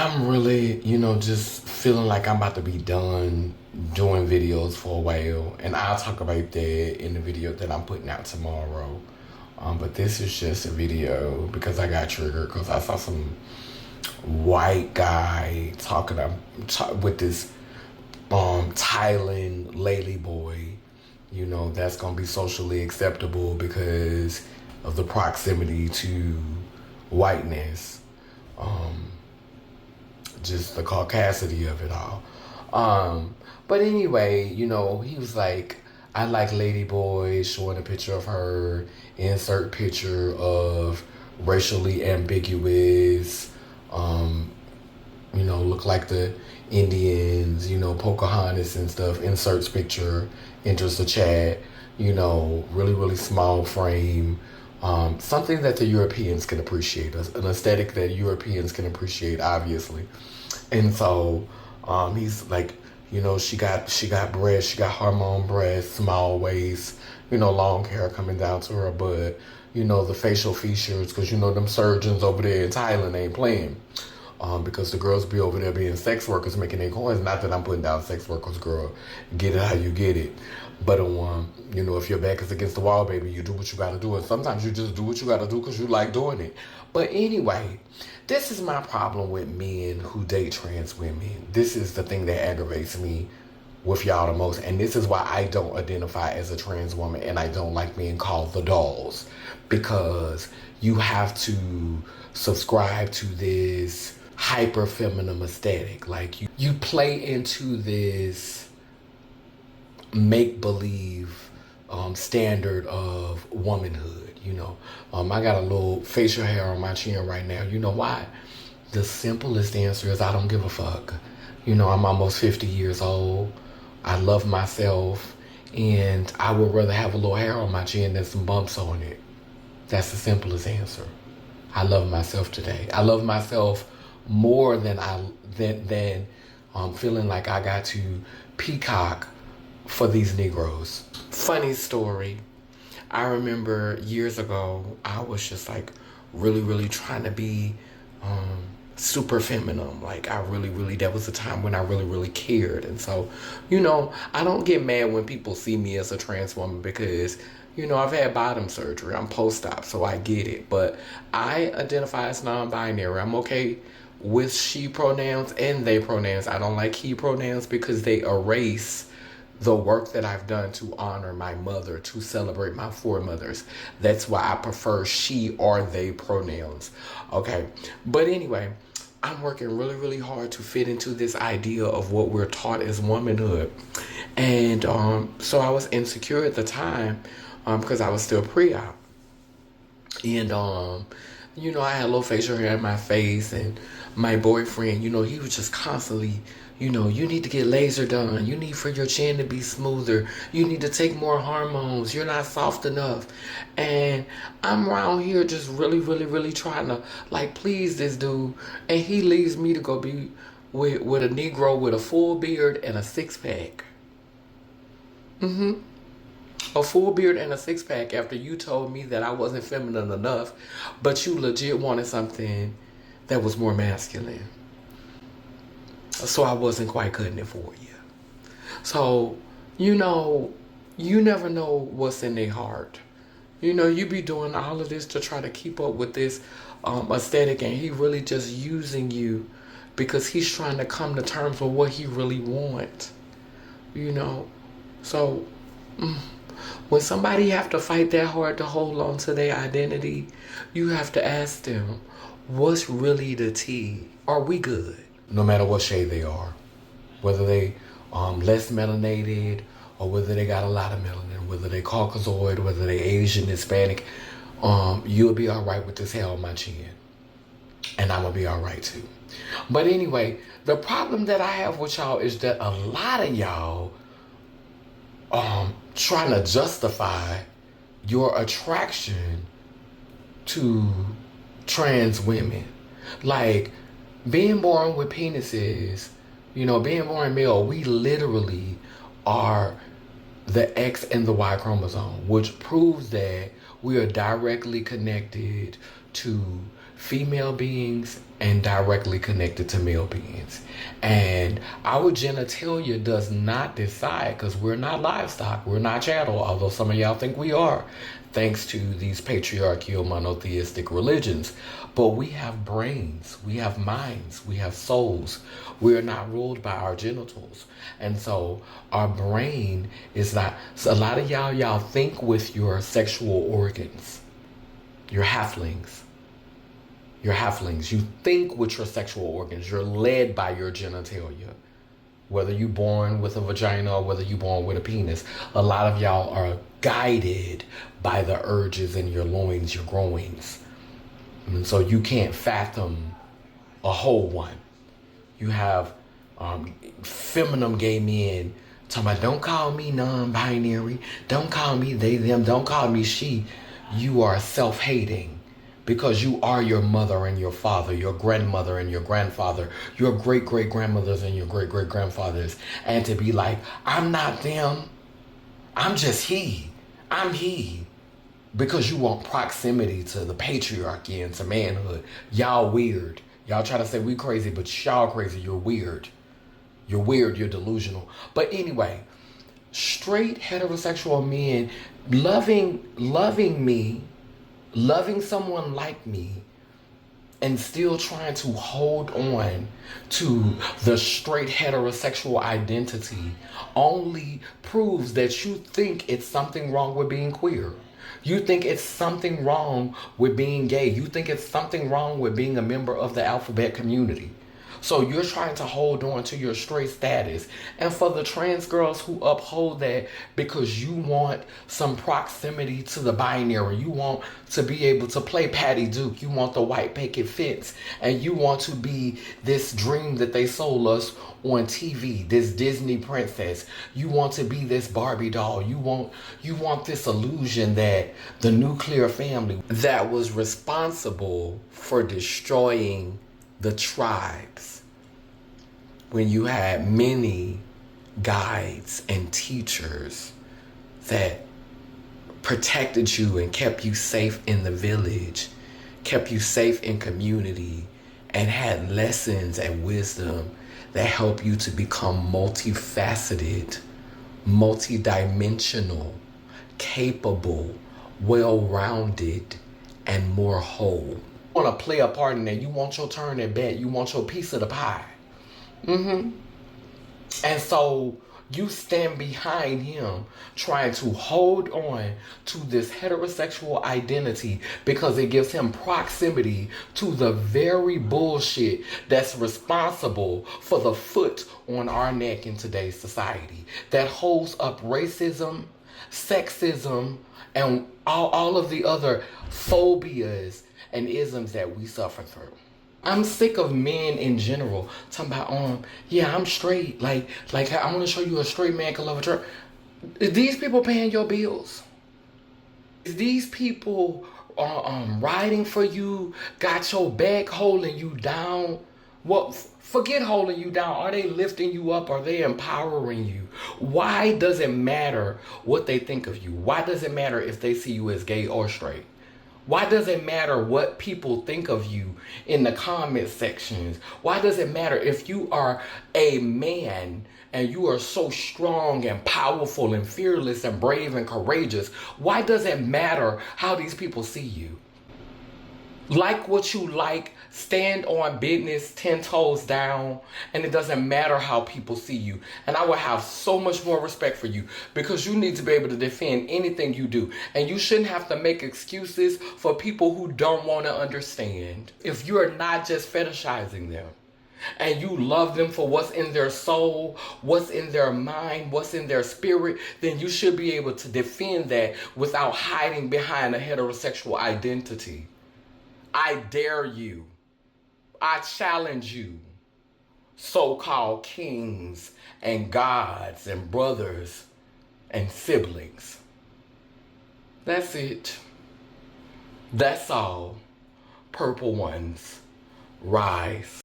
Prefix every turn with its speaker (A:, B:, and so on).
A: I'm really, just feeling like I'm about to be done doing videos for a while, and I'll talk about that in the video that I'm putting out tomorrow. But this is just a video because I got triggered because I saw some white guy with this Thailand lady boy. That's gonna be socially acceptable because of the proximity to whiteness. Um, just the caucasity of it all. But anyway, he was like, I like lady boys, showing a picture of her, insert picture of racially ambiguous, look like the Indians, Pocahontas and stuff, inserts picture, enters the chat, really, really small frame. Something that the Europeans can appreciate, an aesthetic that Europeans can appreciate, obviously. And so he's like, she got breasts, she got hormone breasts, small waist, long hair coming down to her butt, the facial features, because them surgeons over there in Thailand ain't playing. Because the girls be over there being sex workers making their coins. Not that I'm putting down sex workers, girl. Get it how you get it. But if your back is against the wall, baby, you do what you gotta do. And sometimes you just do what you gotta do because you like doing it. But anyway, this is my problem with men who date trans women. This is the thing that aggravates me with y'all the most. And this is why I don't identify as a trans woman and I don't like being called the dolls. Because you have to subscribe to this hyper feminine aesthetic. Like you play into this make believe standard of womanhood. I got a little facial hair on my chin right now. You know why? The simplest answer is I don't give a fuck. I'm almost 50 years old. I love myself, and I would rather have a little hair on my chin than some bumps on it. That's the simplest answer. I love myself today. I love myself more than feeling like I got to peacock for these Negroes. Funny story. I remember years ago, I was just like really, really trying to be super feminine. Like I really, really, that was the time when I really, really cared. And so, I don't get mad when people see me as a trans woman because, I've had bottom surgery. I'm post-op, so I get it. But I identify as non-binary. I'm okay with she pronouns and they pronouns. I don't like he pronouns because they erase the work that I've done to honor my mother, to celebrate my foremothers. That's why I prefer she or they pronouns. Okay. But anyway, I'm working really, really hard to fit into this idea of what we're taught as womanhood. And so I was insecure at the time because I was still pre-op. And, I had a little facial hair in my face, and my boyfriend, he was just constantly, you need to get laser done. You need for your chin to be smoother. You need to take more hormones. You're not soft enough. And I'm around here just really, really, really trying to please this dude. And he leaves me to go be with a Negro with a full beard and a six-pack. A full beard and a six-pack after you told me that I wasn't feminine enough, but you legit wanted something that was more masculine. So I wasn't quite cutting it for you. So, you never know what's in their heart. You be doing all of this to try to keep up with this aesthetic, and he really just using you because he's trying to come to terms with what he really wants. So when somebody have to fight that hard to hold on to their identity, you have to ask them, what's really the tea? Are we good? No matter what shade they are, whether they less melanated or whether they got a lot of melanin, whether they Caucasoid, whether they Asian, Hispanic, you'll be all right with this hair on my chin. And I'm going to be all right too. But anyway, the problem that I have with y'all is that a lot of y'all trying to justify your attraction to trans women. Like, being born with penises, being born male, we literally are the X and the Y chromosome, which proves that we are directly connected to female beings and directly connected to male beings. And our genitalia does not decide, because we're not livestock, we're not chattel, although some of y'all think we are, thanks to these patriarchal monotheistic religions. But we have brains, we have minds, we have souls. We are not ruled by our genitals. And so our brain is not, so a lot of y'all think with your sexual organs. You're halflings. You're halflings. You think with your sexual organs. You're led by your genitalia. Whether you're born with a vagina or whether you're born with a penis, a lot of y'all are guided by the urges in your loins, your groins. And so you can't fathom a whole one. You have feminine gay men talking about, don't call me non-binary, don't call me they, them, don't call me she. You are self-hating because you are your mother and your father, your grandmother and your grandfather, your great-great-grandmothers and your great-great-grandfathers. And to be like, I'm not them, I'm just he, I'm he. Because you want proximity to the patriarchy and to manhood. Y'all weird. Y'all try to say we crazy, but y'all crazy. You're weird. You're weird. You're delusional. But anyway, straight heterosexual men loving me, loving someone like me, and still trying to hold on to the straight heterosexual identity only proves that you think it's something wrong with being queer. You think it's something wrong with being gay. You think it's something wrong with being a member of the alphabet community. So you're trying to hold on to your straight status. And for the trans girls who uphold that because you want some proximity to the binary, you want to be able to play Patty Duke, you want the white picket fence, and you want to be this dream that they sold us on TV, this Disney princess. You want to be this Barbie doll. You want this illusion that the nuclear family that was responsible for destroying the tribes, when you had many guides and teachers that protected you and kept you safe in the village, kept you safe in community, and had lessons and wisdom that help you to become multifaceted, multidimensional, capable, well-rounded, and more whole. You want to play a part in that. You want your turn at bat. You want your piece of the pie. And so you stand behind him trying to hold on to this heterosexual identity because it gives him proximity to the very bullshit that's responsible for the foot on our neck in today's society, that holds up racism, sexism, and all of the other phobias and isms that we suffer through. I'm sick of men in general talking about, yeah, I'm straight. Like I want to show you a straight man can love a church. Is these people paying your bills? Is these people riding for you, got your back, holding you down? Well, forget holding you down. Are they lifting you up? Are they empowering you? Why does it matter what they think of you? Why does it matter if they see you as gay or straight? Why does it matter what people think of you in the comment sections? Why does it matter if you are a man and you are so strong and powerful and fearless and brave and courageous? Why does it matter how these people see you? Like what you like, stand on business 10 toes down, and it doesn't matter how people see you. And I will have so much more respect for you because you need to be able to defend anything you do. And you shouldn't have to make excuses for people who don't want to understand. If you are not just fetishizing them and you love them for what's in their soul, what's in their mind, what's in their spirit, then you should be able to defend that without hiding behind a heterosexual identity. I dare you. I challenge you, so-called kings and gods and brothers and siblings. That's it. That's all. Purple ones, rise.